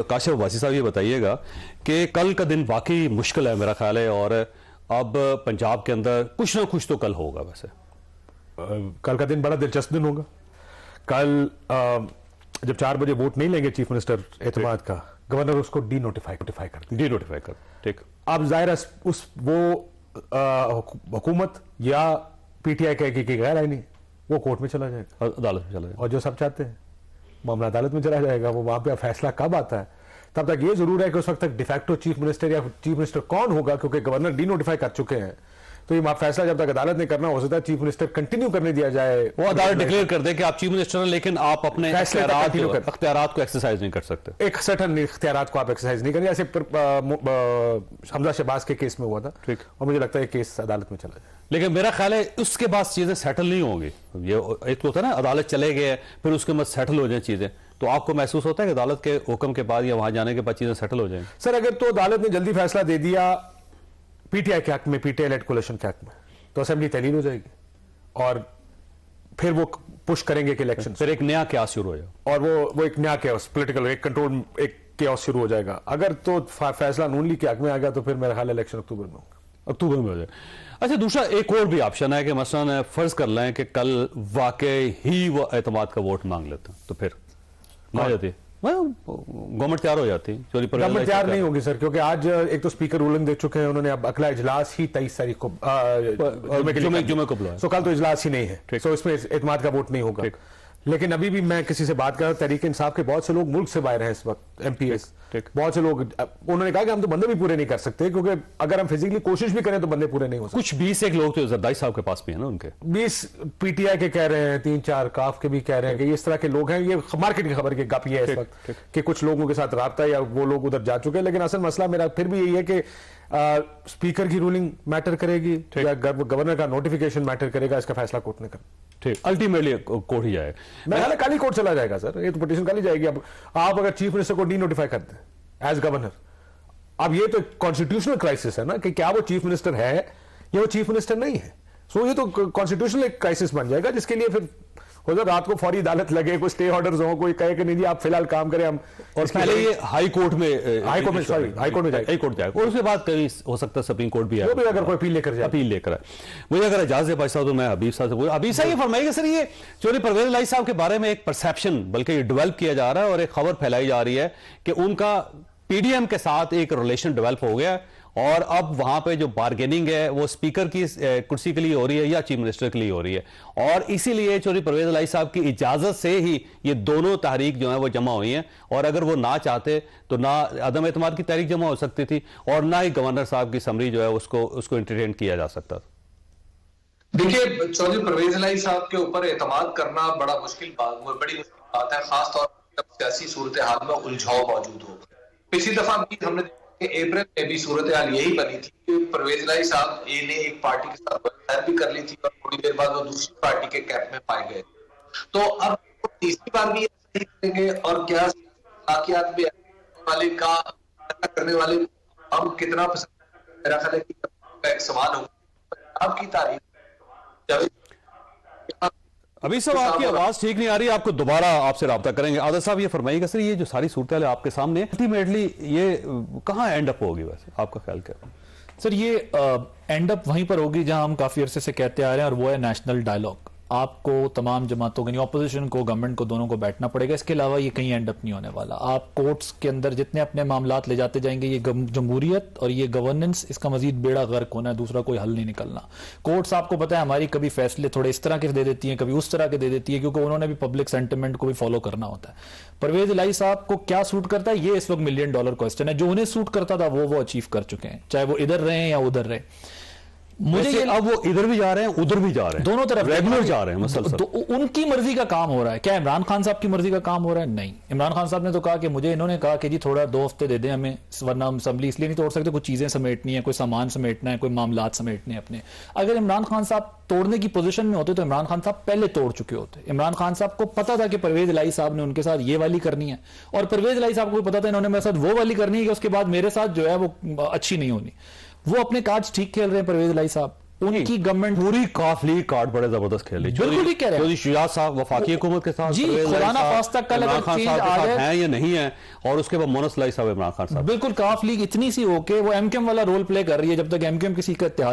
काशिफ वासी साहब ये बताइएगा कि कल का दिन वाकई मुश्किल है मेरा ख्याल है, और अब पंजाब के अंदर कुछ ना कुछ तो कल होगा। वैसे कल का दिन बड़ा दिलचस्प दिन होगा। कल जब 4 बजे वोट नहीं लेंगे चीफ मिनिस्टर एतमाद का, गवर्नर उसको डी नोटिफाई कर। ठीक। अब जाहिर है उस वो हुकूमत या पीटीआई कहेगी कि गैर आईनी, वो कोर्ट में चला जाएगा, अदालत में चला जाएगा, और जो सब चाहते हैं मामला अदालत में चला जाएगा। वो वहां पे फैसला कब आता है, तब तक ये जरूर है कि उस वक्त तक डिफैक्टो चीफ मिनिस्टर या चीफ मिनिस्टर कौन होगा, क्योंकि गवर्नर डी नोटिफाई कर चुके हैं, तो ये फैसला जब तक अदालत ने करना, हो सकता है चीफ मिनिस्टर कंटिन्यू करने दिया जाए। वो अदालत डिक्लेयर कर दे कि आप चीफ मिनिस्टर हैं, लेकिन आप अपने अख्तियारात को एक्सरसाइज नहीं कर सकते। एक सर्टन इख्तियारात को आप एक्सरसाइज नहीं करें, जैसे हमजा शहबाज के केस में हुआ था। ठीक। और मुझे लगता है केस अदालत में चला जाए, लेकिन मेरा ख्याल है उसके बाद चीजें सेटल नहीं होंगी। ये एक तो होता है ना, अदालत चले गए फिर उसके बाद सेटल हो जाए चीजें, तो आपको महसूस होता है कि अदालत के हुक्म के बाद या वहां जाने के बाद चीजें सेटल हो जाएंगी? सर अगर तो अदालत ने जल्दी फैसला दे दिया पीटीआई के हक में, पीटीआई लेड कोलिशन के हक में, तो असेंबली तहलील हो जाएगी और फिर वो पुश करेंगे कि इलेक्शन, फिर एक नया क्यास शुरू हो जाएगा, और वो एक नया क्यास, पॉलिटिकल एक कंट्रोल, एक क्यास शुरू हो जाएगा। अगर तो फैसला नून लीग के हक में आ गया, तो फिर मेरा ख्याल है इलेक्शन अक्टूबर में हो जाए। अच्छा, दूसरा एक और भी ऑप्शन है कि मसलन फर्ज कर लें कि कल वाकई ही वो एतमाद का वोट मांग लेते हैं, तो फिर आ जाती गवर्नमेंट तैयार हो जाती। गवर्नमेंट तैयार नहीं होगी सर, क्योंकि आज एक तो स्पीकर रूलिंग दे चुके हैं उन्होंने, अब अगला इजलास ही 23 तारीख को जुमे को बुलाया, सो कल तो इजलास ही नहीं है, सो इसमें एतमाद का वोट नहीं होगा। लेकिन अभी भी मैं किसी से बात कर रहा हूं, तहरीक इंसाफ के बहुत से लोग मुल्क से बाहर हैं इस वक्त, एमपीएस, बहुत से लोग, उन्होंने कहा कि हम तो बंदे भी पूरे नहीं कर सकते, क्योंकि अगर हम फिजिकली कोशिश भी करें तो बंदे पूरे नहीं हो सकते। कुछ 20 एक लोग तो जरदारी साहब के पास भी है ना, उनके 20 पीटीआई के कह रहे हैं, 3-4 काफ के भी कह रहे हैं कि इस तरह के लोग हैं। ये मार्केट की खबर की गप ये है इस वक्त कि कुछ लोगों के साथ राब्ता या वो लोग उधर जा चुके हैं। लेकिन असल मसला मेरा फिर भी यही है कि स्पीकर की रूलिंग मैटर करेगी या गवर्नर का नोटिफिकेशन मैटर करेगा, इसका फैसला कोर्ट ने करना। ठीक, अल्टीमेटली कोर्ट ही जाएगा। मैं कल ही कोर्ट चला जाएगा सर, ये तो पिटीशन कल ही जाएगी। अब आप अगर चीफ मिनिस्टर को डी नोटिफाई करते हैं एज गवर्नर, अब ये तो कॉन्स्टिट्यूशनल क्राइसिस है ना, कि क्या वो चीफ मिनिस्टर है या वो चीफ मिनिस्टर नहीं है। सो ये तो कॉन्स्टिट्यूशनल एक क्राइसिस बन जाएगा, जिसके लिए फिर हो जाए रात को फौरी अदालत लगे, कोई स्टे ऑर्डर्स हो, कोई कहे कि नहीं जी आप फिलहाल काम करें हम, और पहले ये हाई कोर्ट में जाएगा, और उसके बाद कहीं हो सकता है सुप्रीम कोर्ट भी आए, अगर कोई अपील लेकर आए। मुझे अगर इजाजत है भाई साहब, तो मैं हबीब साहब से बोलूं। हबीब साहब ये फरमाइएगा सर, ये चौधरी परवेज इलाही साहब के बारे में एक परसेप्शन बल्कि ये डेवलप किया जा रहा है और एक खबर फैलाई जा रही है कि उनका पीडीएम के साथ एक रिलेशन डेवलप हो गया, और अब वहां पे जो बार्गेनिंग है वो स्पीकर की कुर्सी के लिए हो रही है या चीफ मिनिस्टर के लिए हो रही है, और इसीलिए चौधरी परवेज इलाही साहब की इजाजत से ही ये दोनों तहरीक जो है वो जमा हुई हैं, और अगर वो ना चाहते तो ना अदम एतमाद की तहरीक जमा हो सकती थी, और ना ही गवर्नर साहब की समरी जो है उसको एंटरटेन किया जा सकता था। देखिए, चौधरी परवेज इलाही साहब के ऊपर एतमाद करना बड़ी मुश्किल बात है, खासतौर पर जब सियासी सूरत हाल में उलझाव मौजूद हो। पिछली दफा भी हमने अप्रैल में भी सूरत हाल यही बनी थी कि परवेज इलाही साहब ने एक पार्टी के साथ बयान भी कर ली थी, और थोड़ी देर बाद वो दूसरी पार्टी के कैंप में पाए गए। तो अब तीसरी बार भी ऐसा ही करेंगे, और क्या वाकयात में करने वाले हम कितना पसंद, मेरा ख्याल है कि एक सवाल होगा आपकी तारीफ। अभी सब आपकी आवाज ठीक नहीं आ रही, आपको दोबारा आपसे राब्ता करेंगे। आदर साहब ये फरमाइएगा सर, ये जो सारी सूरत है आपके सामने, अल्टीमेटली ये कहाँ एंड अप होगी, वैसे आपका ख्याल क्या है? सर ये एंड अप वहीं पर होगी जहां हम काफी अरसे से कहते आ रहे हैं, और वो है नेशनल डायलॉग। आपको तमाम जमातों को, ऑपोजिशन को, गवर्नमेंट को, दोनों को बैठना पड़ेगा। इसके अलावा ये कहीं एंड अप नहीं होने वाला। आप कोर्ट्स के अंदर जितने अपने मामलात ले जाते जाएंगे, ये जमहूरियत और ये गवर्नेंस, इसका मजीद बेड़ा गर्क होना है, दूसरा कोई हल नहीं निकलना। कोर्ट्स आपको पता है हमारी कभी फैसले थोड़े इस तरह के दे देती हैं, कभी उस तरह के दे देती है, क्योंकि उन्होंने भी पब्लिक सेंटिमेंट को भी फॉलो करना होता है। परवेज इलाही साहब को क्या सूट करता है, ये इस वक्त $1 मिलियन क्वेश्चन है। जो उन्हें सूट करता था वो अचीव कर चुके हैं, चाहे वो इधर रहे या उधर रहे। मुझे ये अब वो इधर भी जा रहे हैं, उधर भी जा रहे हैं, दोनों तरफ रेगुलर जा रहे हैं मसलसल। तो उनकी मर्जी का काम हो रहा है। क्या इमरान खान साहब की मर्जी का काम हो रहा है? नहीं। इमरान खान साहब ने तो कहा कि मुझे, इन्होंने कहा कि जी थोड़ा 2 हफ्ते दे दें हमें, वरना हम असेंबली इसलिए नहीं तोड़ सकते, कुछ चीजें समेटनी है, कोई सामान समेटना है, कोई मामलात समेटने हैं अपने। अगर इमरान खान साहब तोड़ने की पोजीशन में होते तो इमरान खान साहब पहले तोड़ चुके होते। इमरान खान साहब को पता था कि परवेज इलाही साहब ने उनके साथ ये वाली करनी है, और परवेज इलाही साहब को पता था इन्होंने मेरे साथ वो वाली करनी है कि उसके बाद मेरे साथ जो है वो अच्छी नहीं होनी। वो अपने कार्ड्स ठीक खेल रहे हैं परवेज इलाही साहब। उनकी गवर्नमेंट पूरी काफ लीग कार्ड बड़े जबरदस्त खेली। बिल्कुल ही कह रहे हैं। चौधरी शुजात साहब वफाकी हुकूमत के साथ, जी, परवेज लाई खुराना साहब, पास तक कल इमरान अगर खान चीज साहब के आ साथ जाए- हैं या नहीं है, और उसके बाद मोनस लाई साहब, इमरान खान साहब। बिल्कुल काफ लीग इतनी सी होके वो एमकेएम वाला रोल प्ले कर रही है, जब तक एमकेएम किसी का इत्तेहाद